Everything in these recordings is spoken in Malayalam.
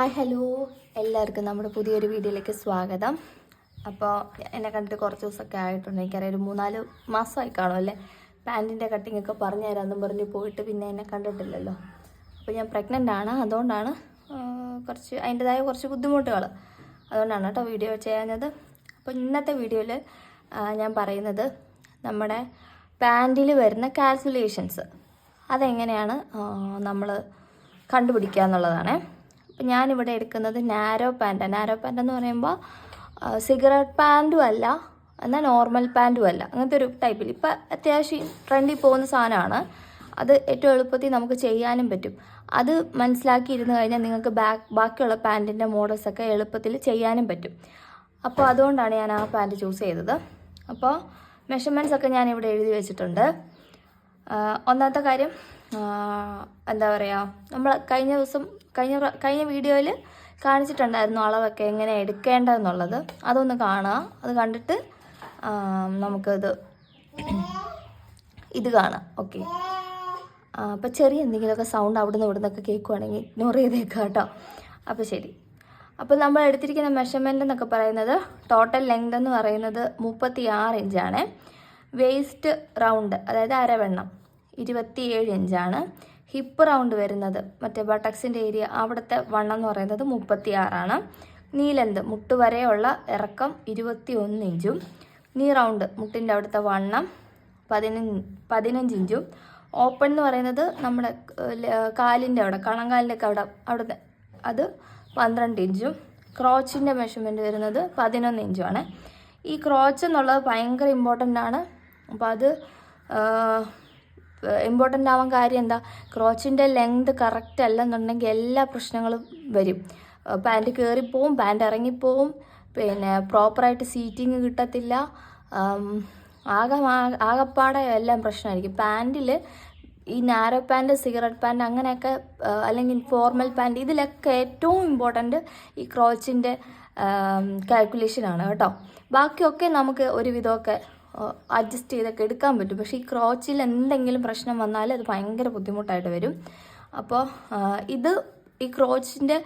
ഹായ് ഹലോ, എല്ലാവർക്കും നമ്മുടെ പുതിയൊരു വീഡിയോയിലേക്ക് സ്വാഗതം. അപ്പോൾ എന്നെ കണ്ടിട്ട് കുറച്ച് ദിവസമൊക്കെ ആയിട്ടുണ്ട്. എനിക്കറിയാം, ഒരു 3-4 മാസമായി കാണും അല്ലേ. പാൻറ്റിൻ്റെ കട്ടിങ്ങൊക്കെ പറഞ്ഞു തരാമെന്നും പറഞ്ഞ് പോയിട്ട് പിന്നെ എന്നെ കണ്ടിട്ടില്ലല്ലോ. അപ്പോൾ ഞാൻ പ്രഗ്നൻ്റ് ആണ്, അതുകൊണ്ടാണ് അതിൻ്റെതായ കുറച്ച് ബുദ്ധിമുട്ടുകൾ. അതുകൊണ്ടാണ് കേട്ടോ വീഡിയോ ചെയ്യാഞ്ഞത്. അപ്പോൾ ഇന്നത്തെ വീഡിയോയിൽ ഞാൻ പറയുന്നത് നമ്മുടെ പാൻറ്റിൽ വരുന്ന കാൽക്കുലേഷൻസ് അതെങ്ങനെയാണ് നമ്മൾ കണ്ടുപിടിക്കുക എന്നുള്ളതാണ്. അപ്പം ഞാനിവിടെ എടുക്കുന്നത് നാരോ പാൻറ്റ് എന്ന് പറയുമ്പോൾ സിഗരറ്റ് പാൻറ്റും അല്ല, എന്നാൽ നോർമൽ പാൻറ്റും അല്ല, അങ്ങനത്തെ ഒരു ടൈപ്പിൽ ഇപ്പം അത്യാവശ്യം ട്രെൻഡിൽ പോകുന്ന സാധനമാണ്. അത് ഏറ്റവും എളുപ്പത്തിൽ നമുക്ക് ചെയ്യാനും പറ്റും. അത് മനസ്സിലാക്കിയിരുന്നു കഴിഞ്ഞാൽ നിങ്ങൾക്ക് ബാക്കിയുള്ള പാൻറ്റിൻ്റെ മോഡൽസൊക്കെ എളുപ്പത്തിൽ ചെയ്യാനും പറ്റും. അപ്പോൾ അതുകൊണ്ടാണ് ഞാൻ ആ പാൻറ്റ് ചൂസ് ചെയ്തത്. അപ്പോൾ മെഷർമെൻറ്റ്സ് ഒക്കെ ഞാനിവിടെ എഴുതി വെച്ചിട്ടുണ്ട്. ഒന്നാമത്തെ കാര്യം, എന്താ പറയുക, നമ്മൾ കഴിഞ്ഞ വീഡിയോയിൽ കാണിച്ചിട്ടുണ്ടായിരുന്നു അളവൊക്കെ എങ്ങനെ എടുക്കേണ്ടതെന്നുള്ളത്. അതൊന്ന് കാണുക. അത് കണ്ടിട്ട് ഇത് കാണാം. ഓക്കെ. അപ്പോൾ ചെറിയ എന്തെങ്കിലുമൊക്കെ സൗണ്ട് അവിടുന്ന് ഇവിടുന്നൊക്കെ കേൾക്കുവാണെങ്കിൽ ഇഗ്നോർ ചെയ്തേക്കാം കേട്ടോ. അപ്പോൾ ശരി. അപ്പോൾ നമ്മൾ എടുത്തിരിക്കുന്ന മെഷർമെൻ്റ് എന്നൊക്കെ പറയുന്നത്, ടോട്ടൽ ലെങ്ത് എന്ന് പറയുന്നത് 36 ഇഞ്ചാണ്. വേസ്റ്റ് റൗണ്ട്, അതായത് അരവണ്ണം 27 ഇഞ്ചാണ്. ഹിപ്പ് റൗണ്ട് വരുന്നത്, മറ്റേ ബട്ടക്സിൻ്റെ ഏരിയ, അവിടുത്തെ വണ്ണം എന്ന് പറയുന്നത് 36 നീ ലെന്ത്, മുട്ട് വരെയുള്ള ഇറക്കം 21 ഇഞ്ചും. നീ റൗണ്ട്, മുട്ടിൻ്റെ അവിടുത്തെ വണ്ണം 15 ഇഞ്ചും. ഓപ്പൺ എന്ന് പറയുന്നത് നമ്മുടെ കാലിൻ്റെ അവിടെ, കണങ്കാലിൻ്റെ ഒക്കെ അവിടുത്തെ അത് 12 ഇഞ്ചും. ക്രോച്ചിൻ്റെ മെഷർമെൻറ്റ് വരുന്നത് 11 ഇഞ്ചുമാണ്. ഈ ക്രോച്ച് എന്നുള്ളത് ഭയങ്കര ഇമ്പോർട്ടൻ്റ് ആണ്. അപ്പോൾ അത് ഇമ്പോർട്ടൻ്റ് ആവാൻ കാര്യം എന്താ, ക്രോച്ചിൻ്റെ ലെങ്ത് കറക്റ്റ് അല്ലെന്നുണ്ടെങ്കിൽ എല്ലാ പ്രശ്നങ്ങളും വരും. പാൻറ്റ് കയറിപ്പോവും, പാൻറ്റ് ഇറങ്ങിപ്പോവും, പിന്നെ പ്രോപ്പറായിട്ട് സീറ്റിങ് കിട്ടത്തില്ല, ആകപ്പാടെ എല്ലാം പ്രശ്നമായിരിക്കും. പാൻറ്റിൽ ഈ നാരോ പാൻറ്റ്, സിഗരറ്റ് പാൻറ്റ് അങ്ങനെയൊക്കെ, അല്ലെങ്കിൽ ഫോർമൽ പാൻറ്റ്, ഇതിലൊക്കെ ഏറ്റവും ഇമ്പോർട്ടൻ്റ് ഈ ക്രോച്ചിൻ്റെ കാൽക്കുലേഷനാണ് കേട്ടോ. ബാക്കിയൊക്കെ നമുക്ക് ഒരുവിധമൊക്കെ അഡ്ജസ്റ്റ് ചെയ്തൊക്കെ എടുക്കാൻ പറ്റും. പക്ഷേ ഈ ക്രോച്ചിൽ എന്തെങ്കിലും പ്രശ്നം വന്നാൽ അത് ഭയങ്കര ബുദ്ധിമുട്ടായിട്ട് വരും. അപ്പോൾ ഈ ക്രോച്ചിൻ്റെ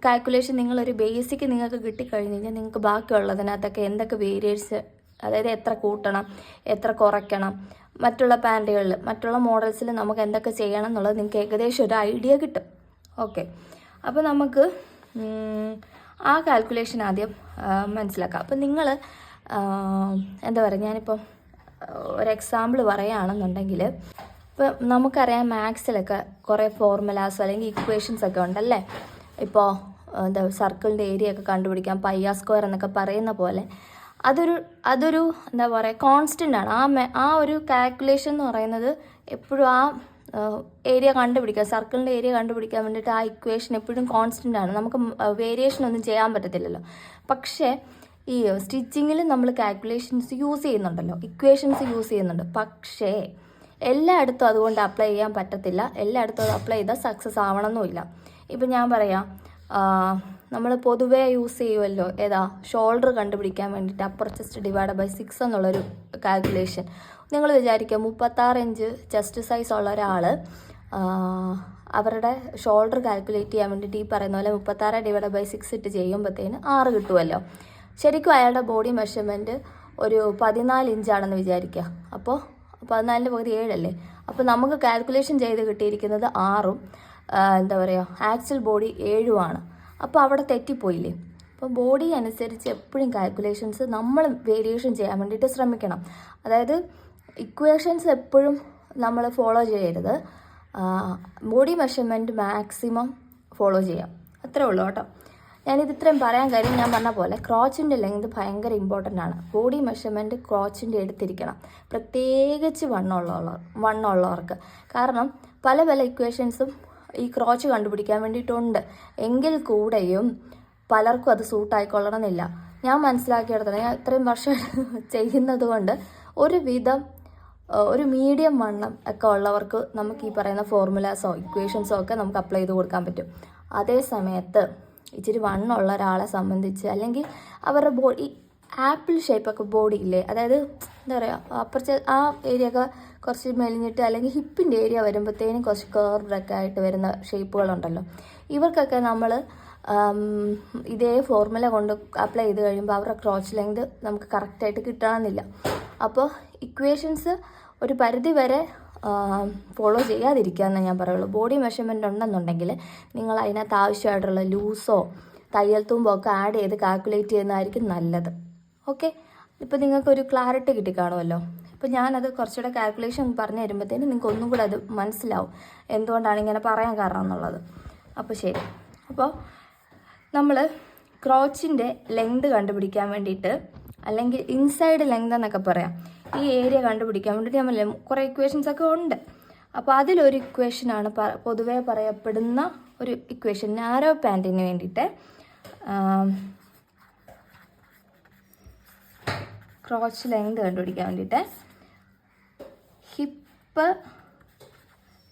കാൽക്കുലേഷൻ നിങ്ങളൊരു ബേസിക്ക് നിങ്ങൾക്ക് കിട്ടിക്കഴിഞ്ഞ് കഴിഞ്ഞാൽ നിങ്ങൾക്ക് ബാക്കിയുള്ളതിനകത്തൊക്കെ എന്തൊക്കെ വേരിയേഴ്സ്, അതായത് എത്ര കൂട്ടണം, എത്ര കുറയ്ക്കണം, മറ്റുള്ള പാൻറ്റുകളിൽ, മറ്റുള്ള മോഡൽസിൽ നമുക്ക് എന്തൊക്കെ ചെയ്യണം എന്നുള്ളത് നിങ്ങൾക്ക് ഏകദേശം ഒരു ഐഡിയ കിട്ടും. ഓക്കെ. അപ്പോൾ നമുക്ക് ആ കാൽക്കുലേഷൻ ആദ്യം മനസ്സിലാക്കാം. അപ്പോൾ നിങ്ങൾ എന്താ പറയുക, ഞാനിപ്പം ഒരു എക്സാമ്പിൾ പറയുകയാണെന്നുണ്ടെങ്കിൽ, ഇപ്പം നമുക്കറിയാം മാത്സിലൊക്കെ കുറേ ഫോർമുലാസ് അല്ലെങ്കിൽ ഇക്വേഷൻസ് ഒക്കെ ഉണ്ടല്ലേ. ഇപ്പോൾ എന്താ സർക്കിളിൻ്റെ ഏരിയ ഒക്കെ കണ്ടുപിടിക്കാം, പൈ സ്ക്വയർ എന്നൊക്കെ പറയുന്ന പോലെ അതൊരു എന്താ പറയുക, കോൺസ്റ്റൻ്റ് ആണ്. ആ ഒരു കാൽക്കുലേഷൻ എന്ന് പറയുന്നത് എപ്പോഴും ആ ഏരിയ കണ്ടുപിടിക്കുക, സർക്കിളിൻ്റെ ഏരിയ കണ്ടുപിടിക്കാൻ വേണ്ടിയിട്ട് ആ ഇക്വേഷൻ എപ്പോഴും കോൺസ്റ്റൻ്റ് ആണ്. നമുക്ക് വേരിയേഷൻ ഒന്നും ചെയ്യാൻ പറ്റത്തില്ലല്ലോ. പക്ഷേ ഈ സ്റ്റിച്ചിങ്ങിൽ നമ്മൾ കാൽക്കുലേഷൻസ് യൂസ് ചെയ്യുന്നുണ്ടല്ലോ, ഇക്വേഷൻസ് യൂസ് ചെയ്യുന്നുണ്ട്. പക്ഷേ എല്ലായിടത്തും അതുകൊണ്ട് അപ്ലൈ ചെയ്യാൻ പറ്റത്തില്ല. എല്ലായിടത്തും അത് അപ്ലൈ ചെയ്താൽ സക്സസ് ആവണമെന്നുമില്ല. ഇപ്പം ഞാൻ പറയാം, നമ്മൾ പൊതുവേ യൂസ് ചെയ്യുമല്ലോ, ഏതാ, ഷോൾഡർ കണ്ടുപിടിക്കാൻ വേണ്ടിയിട്ട് അപ്പർ ചെസ്റ്റ് ഡിവൈഡ് ബൈ 6 എന്നുള്ളൊരു കാൽക്കുലേഷൻ. നിങ്ങൾ വിചാരിക്കുക 36 ഇഞ്ച് ചെസ്റ്റ് സൈസ് ഉള്ള ഒരാൾ അവരുടെ ഷോൾഡർ കാൽക്കുലേറ്റ് ചെയ്യാൻ വേണ്ടിയിട്ട് ഈ പറയുന്ന പോലെ 36 ഡിവൈഡ് ബൈ 6 ഇട്ട് ചെയ്യുമ്പോഴത്തേന് 6 കിട്ടുമല്ലോ. ശരിക്കും അയാളുടെ ബോഡി മെഷർമെൻറ്റ് ഒരു 14 ഇഞ്ചാണെന്ന് വിചാരിക്കുക. അപ്പോൾ 14 പകുതി 7 അല്ലേ. അപ്പോൾ നമുക്ക് കാൽക്കുലേഷൻ ചെയ്ത് കിട്ടിയിരിക്കുന്നത് 6ഉം എന്താ പറയുക, ആക്ച്വൽ ബോഡി 7ഉമാണ്. അപ്പോൾ അവിടെ തെറ്റിപ്പോയില്ലേ. അപ്പോൾ ബോഡി അനുസരിച്ച് എപ്പോഴും കാൽക്കുലേഷൻസ് നമ്മൾ വേരിയേഷൻ ചെയ്യാൻ വേണ്ടിയിട്ട് ശ്രമിക്കണം. അതായത് ഇക്വേഷൻസ് എപ്പോഴും നമ്മൾ ഫോളോ ചെയ്യരുത്, ബോഡി മെഷർമെൻറ്റ് മാക്സിമം ഫോളോ ചെയ്യാം. അത്രേ ഉള്ളൂ കേട്ടോ. ഞാനിത് ഇത്രയും പറയാൻ കാര്യം, ഞാൻ പറഞ്ഞ പോലെ ക്രോച്ചിൻ്റെ ലെങ്ത് ഭയങ്കര ഇമ്പോർട്ടൻ്റ് ആണ്. ബോഡി മെഷർമെൻറ്റ് ക്രോച്ചിൻ്റെ എടുത്തിരിക്കണം, പ്രത്യേകിച്ച് വണ്ണമുള്ളവർക്ക്. കാരണം പല ഇക്വേഷൻസും ഈ ക്രോച്ച് കണ്ടുപിടിക്കാൻ വേണ്ടിയിട്ടുണ്ട്. എങ്കിൽ കൂടെയും പലർക്കും അത് സൂട്ടായിക്കൊള്ളണമെന്നില്ല. ഞാൻ മനസ്സിലാക്കിയെടുത്തോളം, ഞാൻ ഇത്രയും വർഷം ചെയ്യുന്നത് കൊണ്ട് ഒരു മീഡിയം വണ്ണം ഒക്കെ ഉള്ളവർക്ക് നമുക്ക് ഈ പറയുന്ന ഫോർമുലാസോ ഇക്വേഷൻസോ ഒക്കെ നമുക്ക് അപ്ലൈ ചെയ്ത് കൊടുക്കാൻ പറ്റും. അതേ സമയത്ത് ഇച്ചിരി വണ്ണമുള്ള ഒരാളെ സംബന്ധിച്ച്, അല്ലെങ്കിൽ അവരുടെ ബോഡി ആപ്പിൾ ഷേപ്പൊക്കെ ബോഡി ഇല്ലേ, അതായത് എന്താ പറയുക, ആ ഏരിയ ഒക്കെ കുറച്ച് മെലിഞ്ഞിട്ട്, അല്ലെങ്കിൽ ഹിപ്പിൻ്റെ ഏരിയ വരുമ്പോഴത്തേനും കുറച്ച് കർവ്ഡൊക്കെ ആയിട്ട് വരുന്ന ഷേപ്പുകളുണ്ടല്ലോ, ഇവർക്കൊക്കെ നമ്മൾ ഇതേ ഫോർമുല കൊണ്ട് അപ്ലൈ ചെയ്ത് കഴിയുമ്പോൾ അവരുടെ ക്രോച്ച് ലെങ്ത് നമുക്ക് കറക്റ്റായിട്ട് കിട്ടണമെന്നില്ല. അപ്പോൾ ഇക്വേഷൻസ് ഒരു പരിധി വരെ ഫോളോ ചെയ്യാതിരിക്കാമെന്ന് ഞാൻ പറയുള്ളൂ. ബോഡി മെഷർമെൻറ്റ് ഉണ്ടെന്നുണ്ടെങ്കിൽ നിങ്ങൾ അതിനകത്ത് ആവശ്യമായിട്ടുള്ള ലൂസോ തയ്യൽ തുമ്പോ ഒക്കെ ആഡ് ചെയ്ത് കാൽക്കുലേറ്റ് ചെയ്യുന്നതായിരിക്കും നല്ലത്. ഓക്കെ, ഇപ്പോൾ നിങ്ങൾക്കൊരു ക്ലാരിറ്റി കിട്ടിക്കാണുമല്ലോ. അപ്പോൾ ഞാനത് കുറച്ചുകൂടെ കാൽക്കുലേഷൻ പറഞ്ഞു തരുമ്പോഴത്തേനും നിങ്ങൾക്ക് ഒന്നും കൂടെ അത് മനസ്സിലാവും എന്തുകൊണ്ടാണ് ഇങ്ങനെ പറയാൻ കാരണം എന്നുള്ളത്. അപ്പോൾ ശരി, അപ്പോൾ നമ്മൾ ക്രോച്ചിൻ്റെ ലെങ്ത് കണ്ടുപിടിക്കാൻ വേണ്ടിയിട്ട്, അല്ലെങ്കിൽ ഇൻസൈഡ് ലെങ്ത് എന്നൊക്കെ പറയാം, ഈ ഏരിയ കണ്ടുപിടിക്കാൻ വേണ്ടിയിട്ട് നമ്മൾ കുറേ ഇക്വേഷൻസ് ഒക്കെ ഉണ്ട്. അപ്പോൾ അതിലൊരു ഇക്വേഷനാണ് പൊതുവേ പറയപ്പെടുന്ന ഒരു ഇക്വേഷൻ നാരോ പാൻറ്റിന് വേണ്ടിയിട്ട്. ക്രോച്ച് ലെങ്ത് കണ്ടുപിടിക്കാൻ വേണ്ടിയിട്ട് ഹിപ്പ്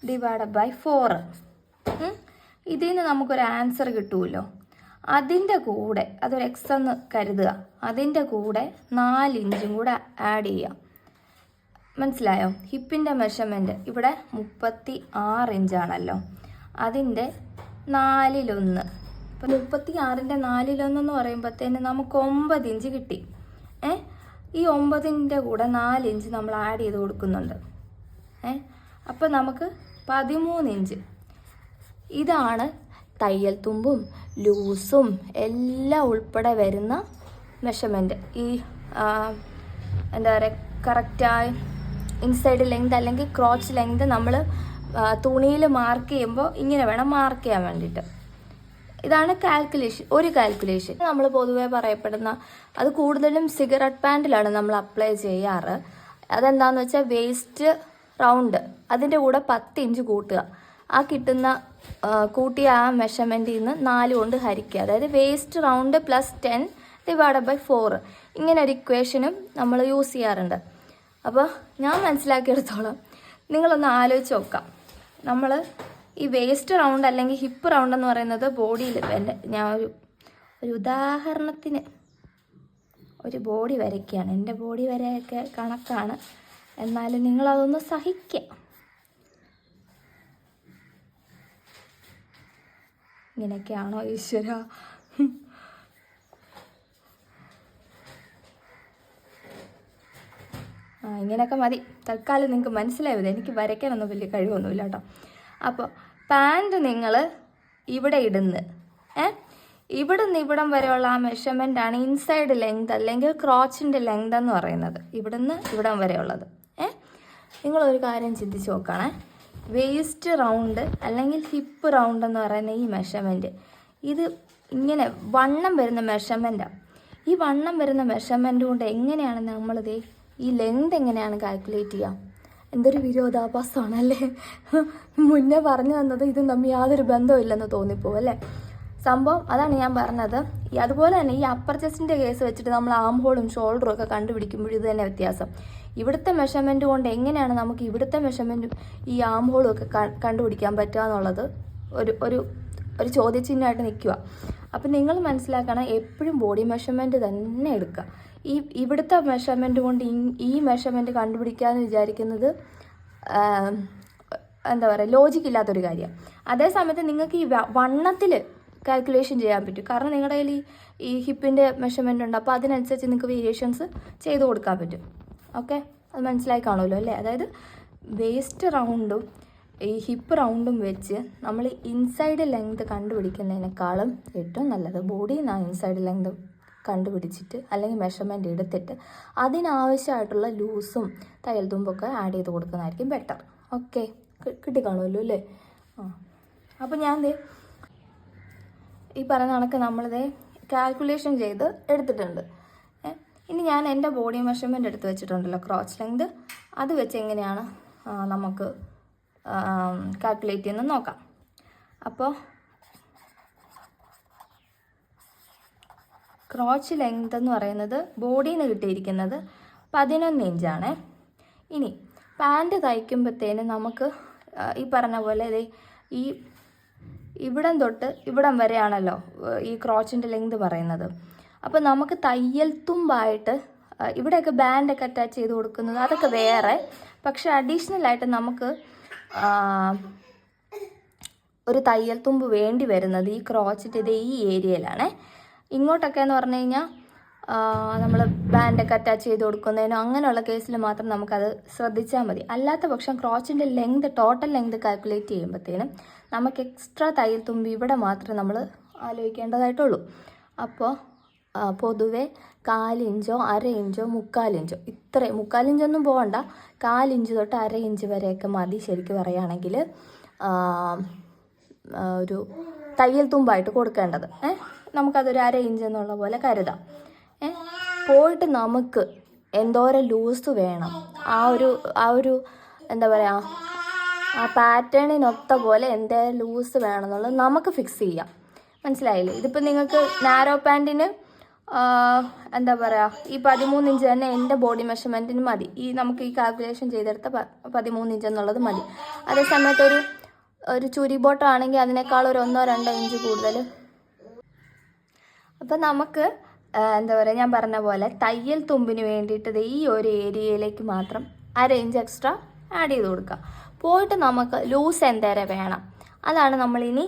ഡിവൈഡഡ് ബൈ 4. ഇതിൽ നിന്ന് നമുക്കൊരു ആൻസർ കിട്ടുമല്ലോ. അതിൻ്റെ കൂടെ അതൊരു എക്സ് എന്ന് കരുതുക, അതിൻ്റെ കൂടെ 4 ഇഞ്ചും കൂടെ ആഡ് ചെയ്യാം. മനസ്സിലായോ? ഹിപ്പിൻ്റെ മെഷർമെൻറ്റ് ഇവിടെ 36 ഇഞ്ചാണല്ലോ, അതിൻ്റെ 4/1. ഇപ്പോൾ 36ൻ്റെ 4/1 എന്ന് പറയുമ്പോഴത്തേന് നമുക്ക് 9 ഇഞ്ച് കിട്ടി. ഈ 9ൻ്റെ കൂടെ 4 ഇഞ്ച് നമ്മൾ ആഡ് ചെയ്ത് കൊടുക്കുന്നുണ്ട്. അപ്പോൾ നമുക്ക് 13 ഇഞ്ച്. ഇതാണ് തയ്യൽ തുമ്പും ലൂസും എല്ലാം ഉൾപ്പെടെ വരുന്ന മെഷർമെൻറ്റ്. ഈ എന്താ പറയുക, കറക്റ്റായി ഇൻസൈഡ് ലെങ്ത് അല്ലെങ്കിൽ ക്രോച്ച് ലെങ്ത് നമ്മൾ തുണിയിൽ മാർക്ക് ചെയ്യുമ്പോൾ ഇങ്ങനെ വേണം മാർക്ക് ചെയ്യാൻ വേണ്ടിയിട്ട്. ഇതാണ് ഒരു കാൽക്കുലേഷൻ നമ്മൾ പൊതുവേ പറയപ്പെടുന്ന. അത് കൂടുതലും സിഗരറ്റ് പാൻറ്റിലാണ് നമ്മൾ അപ്ലൈ ചെയ്യാറ്. അതെന്താണെന്ന് വെച്ചാൽ വേസ്റ്റ് റൗണ്ട് അതിൻ്റെ കൂടെ 10 ഇഞ്ച് കൂട്ടുക. ആ കിട്ടുന്ന കൂട്ടിയ ആ മെഷർമെൻറ്റിൽ നിന്ന് 4 കൊണ്ട് ഹരിക്കുക. അതായത് വേസ്റ്റ് റൗണ്ട് +10 ഡിവൈഡഡ് ബൈ 4. ഇങ്ങനെ ഒരു ഇക്വേഷനും നമ്മൾ യൂസ് ചെയ്യാറുണ്ട്. അപ്പോൾ ഞാൻ മനസ്സിലാക്കിയെടുത്തോളം നിങ്ങളൊന്ന് ആലോചിച്ച് നോക്കാം. നമ്മൾ ഈ വേസ്റ്റ് റൗണ്ട് അല്ലെങ്കിൽ ഹിപ്പ് റൗണ്ട് എന്ന് പറയുന്നത് ബോഡിയിൽ, ഞാൻ ഒരു ഉദാഹരണത്തിന് ഒരു ബോഡി വരയ്ക്കുകയാണ്. എൻ്റെ ബോഡി വരെയൊക്കെ കണക്കാണ്, എന്നാലും നിങ്ങളതൊന്ന് സഹിക്കുക. ഇങ്ങനെയൊക്കെയാണോ ഈശ്വര? ഇങ്ങനെയൊക്കെ മതി തൽക്കാലം. നിങ്ങൾക്ക് മനസ്സിലായത് എനിക്ക് വരയ്ക്കാനൊന്നും വലിയ കഴിവൊന്നുമില്ല കേട്ടോ. അപ്പോൾ പാൻറ്റ് നിങ്ങൾ ഇവിടെ ഇടുന്ന്, ഇവിടുന്ന് ഇവിടം വരെയുള്ള ആ മെഷർമെൻ്റാണ് ഇൻസൈഡ് ലെങ്ത് അല്ലെങ്കിൽ ക്രോച്ചിൻ്റെ ലെങ്ത് എന്ന് പറയുന്നത്. ഇവിടുന്ന് ഇവിടം വരെയുള്ളത്. നിങ്ങളൊരു കാര്യം ചിന്തിച്ച് നോക്കണേ. വേസ്റ്റ് റൗണ്ട് അല്ലെങ്കിൽ ഹിപ്പ് റൗണ്ട് എന്ന് പറയുന്ന ഈ മെഷർമെൻറ്റ്, ഇത് ഇങ്ങനെ വണ്ണം വരുന്ന മെഷർമെൻറ്റാണ്. ഈ വണ്ണം വരുന്ന മെഷർമെൻറ്റ് കൊണ്ട് എങ്ങനെയാണ് നമ്മളിത് ഈ ലെങ്ത് എങ്ങനെയാണ് കാൽക്കുലേറ്റ് ചെയ്യുക? എന്തൊരു വിരോധാഭാസമാണല്ലേ. മുന്നേ പറഞ്ഞു തന്നത് ഇത് തമ്മിൽ യാതൊരു ബന്ധമില്ലെന്ന് തോന്നിപ്പോവും അല്ലേ. സംഭവം അതാണ് ഞാൻ പറഞ്ഞത്. അതുപോലെ തന്നെ ഈ അപ്പർ ചെസ്റ്റിൻ്റെ കേസ് വെച്ചിട്ട് നമ്മൾ ആം ഹോളും ഷോൾഡറും ഒക്കെ കണ്ടുപിടിക്കുമ്പോൾ ഇത് തന്നെ വ്യത്യാസം. ഇവിടുത്തെ മെഷർമെൻറ്റ് കൊണ്ട് എങ്ങനെയാണ് നമുക്ക് ഇവിടുത്തെ മെഷർമെൻറ്റും ഈ ആം ഹോളും ഒക്കെ കണ്ടുപിടിക്കാൻ പറ്റുക എന്നുള്ളത് ഒരു ചോദ്യചിഹ്നമായിട്ട് നിൽക്കുക. അപ്പം നിങ്ങൾ മനസ്സിലാക്കണം, എപ്പോഴും ബോഡി മെഷർമെൻറ്റ് തന്നെ എടുക്കുക. ഇവിടുത്തെ മെഷർമെൻറ്റ് കൊണ്ട് ഈ മെഷർമെൻറ്റ് കണ്ടുപിടിക്കാമെന്ന് വിചാരിക്കുന്നത് എന്താ പറയുക, ലോജിക്കില്ലാത്തൊരു കാര്യമാണ്. അതേസമയത്ത് നിങ്ങൾക്ക് ഈ വണ്ണത്തിൽ കാൽക്കുലേഷൻ ചെയ്യാൻ പറ്റും. കാരണം നിങ്ങളുടെ കയ്യിൽ ഈ ഹിപ്പിൻ്റെ മെഷർമെൻറ്റ് ഉണ്ട്. അപ്പോൾ അതിനനുസരിച്ച് നിങ്ങൾക്ക് വേരിയേഷൻസ് ചെയ്ത് കൊടുക്കാൻ പറ്റും. ഓക്കെ, അത് മനസ്സിലായി കാണുമല്ലോ അല്ലേ. അതായത് വേസ്റ്റ് റൗണ്ടും ഈ ഹിപ്പ് റൗണ്ടും വെച്ച് നമ്മൾ ഇൻസൈഡ് ലെങ്ത് കണ്ടുപിടിക്കുന്നതിനേക്കാളും ഏറ്റവും നല്ലത് ബോഡിയിൽ നിന്നാണ് ഇൻസൈഡ് ലെങ്ത് കണ്ടുപിടിച്ചിട്ട് അല്ലെങ്കിൽ മെഷർമെൻറ്റ് എടുത്തിട്ട് അതിനാവശ്യമായിട്ടുള്ള ലൂസും തയ്യൽ തുമ്പൊക്കെ ആഡ് ചെയ്ത് കൊടുക്കുന്നതായിരിക്കും ബെറ്റർ. ഓക്കെ, കിട്ടിക്കാണുമല്ലോ അല്ലേ. അപ്പോൾ ഞാൻ ഈ പറഞ്ഞ കണക്ക് നമ്മളിത് കാൽക്കുലേഷൻ ചെയ്ത് എടുത്തിട്ടുണ്ട്. ഇനി ഞാൻ എൻ്റെ ബോഡി മെഷർമെൻറ്റ് എടുത്ത് വെച്ചിട്ടുണ്ടല്ലോ, ക്രോച്ച് ലെങ്ത്, അത് വെച്ച് എങ്ങനെയാണ് നമുക്ക് കാൽക്കുലേറ്റ് ചെയ്യുന്നത് നോക്കാം. അപ്പോൾ ക്രോച്ച് ലെങ്ത് എന്ന് പറയുന്നത് ബോഡിയിൽ നിന്ന് കിട്ടിയിരിക്കുന്നത് 11 ഇഞ്ചാണ്. ഇനി പാൻറ്റ് തയ്ക്കുമ്പോഴത്തേന് നമുക്ക് ഈ പറഞ്ഞ പോലെ ഈ ഇവിടം തൊട്ട് ഇവിടം വരെയാണല്ലോ ഈ ക്രോച്ചിൻ്റെ ലെങ്ത് പറയുന്നത്. അപ്പോൾ നമുക്ക് തയ്യൽ തുമ്പായിട്ട് ഇവിടെയൊക്കെ ബാൻഡൊക്കെ അറ്റാച്ച് ചെയ്ത് കൊടുക്കുന്നത് അതൊക്കെ വേറെ. പക്ഷെ അഡീഷണലായിട്ട് നമുക്ക് ഒരു തയ്യൽ തുമ്പ് വേണ്ടി വരുന്നത് ഈ ക്രോച്ചിൻ്റെ ഈ ഏരിയയിലാണേ. ഇങ്ങോട്ടൊക്കെ എന്ന് പറഞ്ഞു കഴിഞ്ഞാൽ നമ്മൾ ബാൻഡൊക്കെ അറ്റാച്ച് ചെയ്ത് കൊടുക്കുന്നതിനോ അങ്ങനെയുള്ള കേസിൽ മാത്രം നമുക്കത് ശ്രദ്ധിച്ചാൽ മതി. അല്ലാത്ത പക്ഷം ക്രോച്ചിൻ്റെ ലെങ്ത്, ടോട്ടൽ ലെങ്ത് കാൽക്കുലേറ്റ് ചെയ്യുമ്പോഴത്തേനും നമുക്ക് എക്സ്ട്രാ തയ്യൽ തുമ്പ് ഇവിടെ മാത്രമേ നമ്മൾ ആലോചിക്കേണ്ടതായിട്ടുള്ളൂ. അപ്പോൾ പൊതുവെ 1/4 ഇഞ്ചോ 1/2 ഇഞ്ചോ 3/4 ഇഞ്ചോ ഇത്രയും 3/4 ഇഞ്ചൊന്നും പോകണ്ട, 1/4 ഇഞ്ച് തൊട്ട് 1/2 ഇഞ്ച് വരെയൊക്കെ മതി ശരിക്കും പറയുകയാണെങ്കിൽ ഒരു തയ്യൽ തുമ്പായിട്ട് കൊടുക്കേണ്ടത്. നമുക്കതൊരു 1/2 ഇഞ്ച് എന്നുള്ള പോലെ കരുതാം. പോയിട്ട് നമുക്ക് എന്തോരം ലൂസ് വേണം, ആ ഒരു എന്താ പറയുക, ആ പാറ്റേണിനൊത്ത പോലെ എന്തോരം ലൂസ് വേണം എന്നുള്ളത് നമുക്ക് ഫിക്സ് ചെയ്യാം. മനസ്സിലായില്ലേ? ഇതിപ്പോൾ നിങ്ങൾക്ക് നാരോ പാൻറ്റിന് എന്താ പറയുക, ഈ 13 ഇഞ്ച് തന്നെ എൻ്റെ ബോഡി മെഷർമെൻറ്റിന് മതി. നമുക്ക് ഈ കാൽക്കുലേഷൻ ചെയ്തെടുത്ത 13 ഇഞ്ച് എന്നുള്ളത് മതി. അതേസമയത്ത് ഒരു ചുരി ബോട്ടം ആണെങ്കിൽ അതിനേക്കാൾ ഒരു 1-2 ഇഞ്ച് കൂടുതൽ. അപ്പം നമുക്ക് എന്താ പറയുക, ഞാൻ പറഞ്ഞ പോലെ തയ്യൽ തുമ്പിന് വേണ്ടിയിട്ട് ഈ ഒരു ഏരിയയിലേക്ക് മാത്രം 1/2 ഇഞ്ച് എക്സ്ട്രാ ആഡ് ചെയ്ത് കൊടുക്കുക. പോയിട്ട് നമുക്ക് ലൂസ് എന്തേരെ വേണം, അതാണ് നമ്മളിനി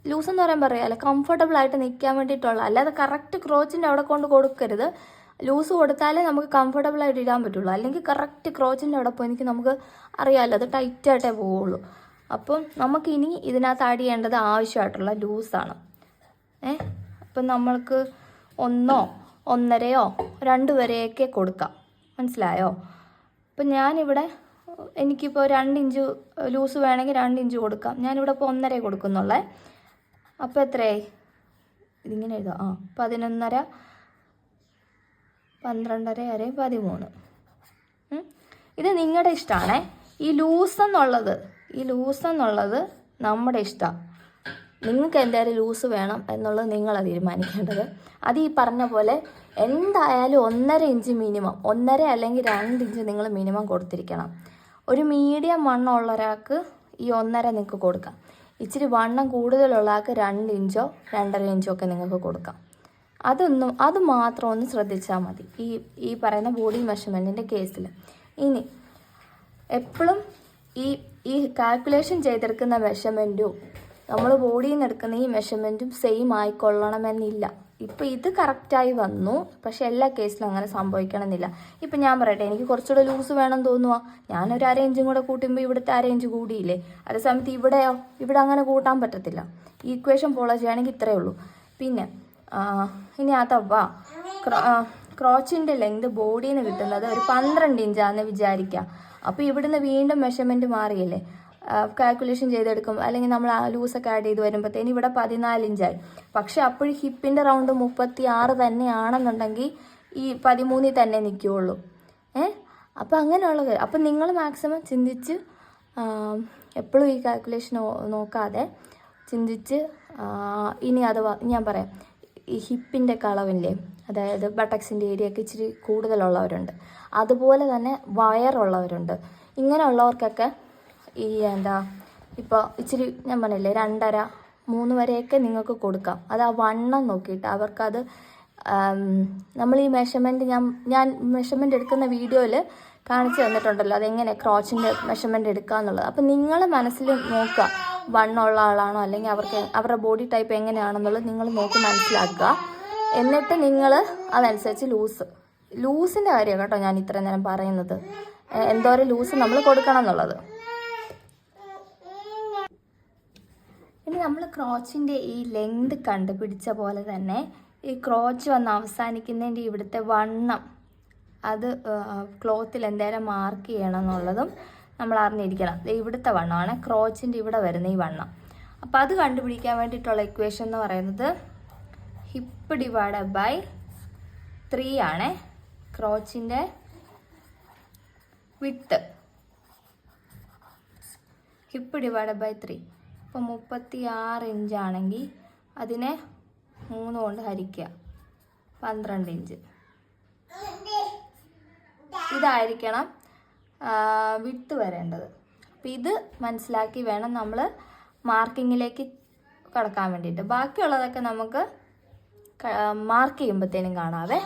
ലൂസ് എന്ന് പറയാൻ പറയാമല്ലോ, കംഫർട്ടബിൾ ആയിട്ട് നിൽക്കാൻ വേണ്ടിയിട്ടുള്ള, അല്ലാതെ കറക്റ്റ് ക്രോച്ചിൻ്റെ അവിടെ കൊണ്ട് കൊടുക്കരുത്. ലൂസ് കൊടുത്താലേ നമുക്ക് കംഫർട്ടബിൾ ആയിട്ട് ഇടാൻ പറ്റുള്ളൂ. അല്ലെങ്കിൽ കറക്റ്റ് ക്രോച്ചിൻ്റെ അവിടെ പോയി നമുക്ക് അറിയാമല്ലോ, അത് ടൈറ്റായിട്ടേ പോവുള്ളൂ. അപ്പം നമുക്കിനി ഇതിനകത്ത് ആഡ് ചെയ്യേണ്ടത് ആവശ്യമായിട്ടുള്ള ലൂസാണ്. അപ്പം നമ്മൾക്ക് 1 1.5 2 വരെയൊക്കെ കൊടുക്കാം. മനസ്സിലായോ? അപ്പം ഞാനിവിടെ എനിക്കിപ്പോൾ 2 ഇഞ്ച് ലൂസ് വേണമെങ്കിൽ 2 ഇഞ്ച് കൊടുക്കാം. ഞാനിവിടെ ഇപ്പോൾ 1.5 കൊടുക്കുന്നുള്ളേ. അപ്പോൾ എത്രയായി? ഇതിങ്ങനെ എഴുതാം. 11.5 12.5 13. ഇത് നിങ്ങളുടെ ഇഷ്ടമാണേ. ഈ ലൂസ് എന്നുള്ളത് നമ്മുടെ ഇഷ്ടമാണ്. നിങ്ങൾക്ക് എന്തായാലും ലൂസ് വേണം എന്നുള്ളത് നിങ്ങളാണ് തീരുമാനിക്കേണ്ടത്. അത് ഈ പറഞ്ഞ പോലെ എന്തായാലും 1.5 ഇഞ്ച് മിനിമം, 1.5 അല്ലെങ്കിൽ 2 ഇഞ്ച് നിങ്ങൾ മിനിമം കൊടുത്തിരിക്കണം. ഒരു മീഡിയം വണ്ണം ഉള്ള ഒരാൾക്ക് ഈ 1.5 നിങ്ങൾക്ക് കൊടുക്കാം. ഇച്ചിരി വണ്ണം കൂടുതലുള്ള ആൾക്ക് 2 ഇഞ്ചോ 2.5 ഇഞ്ചോ ഒക്കെ നിങ്ങൾക്ക് കൊടുക്കാം. അത് മാത്രം ഒന്ന് ശ്രദ്ധിച്ചാൽ മതി ഈ പറയുന്ന ബോഡി മെഷർമെൻറ്റിൻ്റെ കേസിൽ. ഇനി എപ്പോഴും ഈ കാൽക്കുലേഷൻ ചെയ്തെടുക്കുന്ന മെഷർമെൻറ്റും നമ്മൾ ബോഡിയിൽ നിന്ന് എടുക്കുന്ന ഈ മെഷർമെൻറ്റും സെയിം ആയിക്കൊള്ളണമെന്നില്ല. ഇപ്പോൾ ഇത് കറക്റ്റായി വന്നു, പക്ഷെ എല്ലാ കേസിലും അങ്ങനെ സംഭവിക്കണമെന്നില്ല. ഇപ്പം ഞാൻ പറയട്ടെ, എനിക്ക് കുറച്ചുകൂടെ ലൂസ് വേണം തോന്നുക, ഞാനൊരു 1/2 ഇഞ്ചും കൂടെ കൂട്ടുമ്പോൾ ഇവിടുത്തെ 1/2 ഇഞ്ച് കൂടിയില്ലേ. അതേസമയത്ത് ഇവിടെ അങ്ങനെ കൂട്ടാൻ പറ്റത്തില്ല. ഈക്വേഷൻ ഫോളോ ചെയ്യുകയാണെങ്കിൽ ഇത്രയേ ഉള്ളൂ. പിന്നെ ഇനി അഥവാ ക്രോച്ചിൻ്റെ ലെങ്ത് ബോഡിയിൽ നിന്ന് കിട്ടുന്നത് ഒരു 12 ഇഞ്ചാണെന്ന് വിചാരിക്കുക. അപ്പോൾ ഇവിടുന്ന് വീണ്ടും മെഷർമെൻറ്റ് മാറിയല്ലേ, കാൽക്കുലേഷൻ ചെയ്തെടുക്കും, അല്ലെങ്കിൽ നമ്മൾ ആ ലൂസൊക്കെ ആഡ് ചെയ്ത് വരുമ്പോഴത്തേന് ഇവിടെ 14 ഇഞ്ചായി. പക്ഷെ അപ്പോഴും ഹിപ്പിൻ്റെ റൗണ്ട് 36 തന്നെയാണെന്നുണ്ടെങ്കിൽ ഈ 13 തന്നെ നിൽക്കുകയുള്ളൂ. അപ്പോൾ അങ്ങനെയുള്ളത്. അപ്പം നിങ്ങൾ മാക്സിമം ചിന്തിച്ച് എപ്പോഴും ഈ കാൽക്കുലേഷൻ നോക്കാതെ ചിന്തിച്ച്, ഇനി അഥവാ ഞാൻ പറയാം, ഈ ഹിപ്പിൻ്റെ കളവില്ലേ, അതായത് ബട്ടക്സിൻ്റെ ഏരിയയൊക്കെ ഇച്ചിരി കൂടുതലുള്ളവരുണ്ട്, അതുപോലെ തന്നെ വയറുള്ളവരുണ്ട്. ഇങ്ങനെയുള്ളവർക്കൊക്കെ ഇപ്പോൾ ഇച്ചിരി ഞാൻ പറഞ്ഞില്ലേ 2.5 3 വരെയൊക്കെ നിങ്ങൾക്ക് കൊടുക്കാം. അത് ആ വണ്ണം നോക്കിയിട്ട് അവർക്കത് നമ്മൾ ഈ മെഷർമെൻറ്റ് ഞാൻ മെഷർമെൻറ്റ് എടുക്കുന്ന വീഡിയോയിൽ കാണിച്ചു തന്നിട്ടുണ്ടല്ലോ, അതെങ്ങനെ ക്രോച്ചിൻ്റെ മെഷർമെൻറ്റ് എടുക്കുക എന്നുള്ളത്. അപ്പം നിങ്ങൾ മനസ്സിൽ നോക്കുക, വണ്ണമുള്ള ആളാണോ അല്ലെങ്കിൽ അവരുടെ ബോഡി ടൈപ്പ് എങ്ങനെയാണെന്നുള്ളത് നിങ്ങൾ നോക്കി മനസ്സിലാക്കുക. എന്നിട്ട് നിങ്ങൾ അതനുസരിച്ച് ലൂസിൻ്റെ കാര്യം കേട്ടോ ഞാൻ ഇത്രയും നേരം പറയുന്നത്, എന്തോരം ലൂസ് നമ്മൾ കൊടുക്കണം എന്നുള്ളത്. ഇനി നമ്മൾ ക്രോച്ചിൻ്റെ ഈ ലെങ്ത് കണ്ടുപിടിച്ച പോലെ തന്നെ ഈ ക്രോച്ച് വന്ന് അവസാനിക്കുന്നതിൻ്റെ ഇവിടുത്തെ വണ്ണം, അത് ക്ലോത്തിൽ എന്തേലും മാർക്ക് ചെയ്യണം എന്നുള്ളതും നമ്മൾ അറിഞ്ഞിരിക്കണം. ഇവിടുത്തെ വണ്ണമാണ് ക്രോച്ചിൻ്റെ ഇവിടെ വരുന്ന ഈ വണ്ണം. അപ്പോൾ അത് കണ്ടുപിടിക്കാൻ വേണ്ടിയിട്ടുള്ള ഇക്വേഷൻ എന്ന് പറയുന്നത് ഹിപ്പ് ഡിവൈഡഡ് ബൈ 3 ആണ് ക്രോച്ചിൻ്റെ വിട്ട്. Hip divided by 3. ഇപ്പോൾ 36 ഇഞ്ചാണെങ്കിൽ അതിനെ 3 കൊണ്ട് ഹരിക്കുക, 12 ഇഞ്ച്. ഇതായിരിക്കണം വിട്ട് വരേണ്ടത്. അപ്പം ഇത് മനസ്സിലാക്കി വേണം നമ്മൾ മാർക്കിങ്ങിലേക്ക് കടക്കാൻ വേണ്ടിയിട്ട്. ബാക്കിയുള്ളതൊക്കെ നമുക്ക് മാർക്ക് ചെയ്യുമ്പോഴത്തേനും കാണാവേ.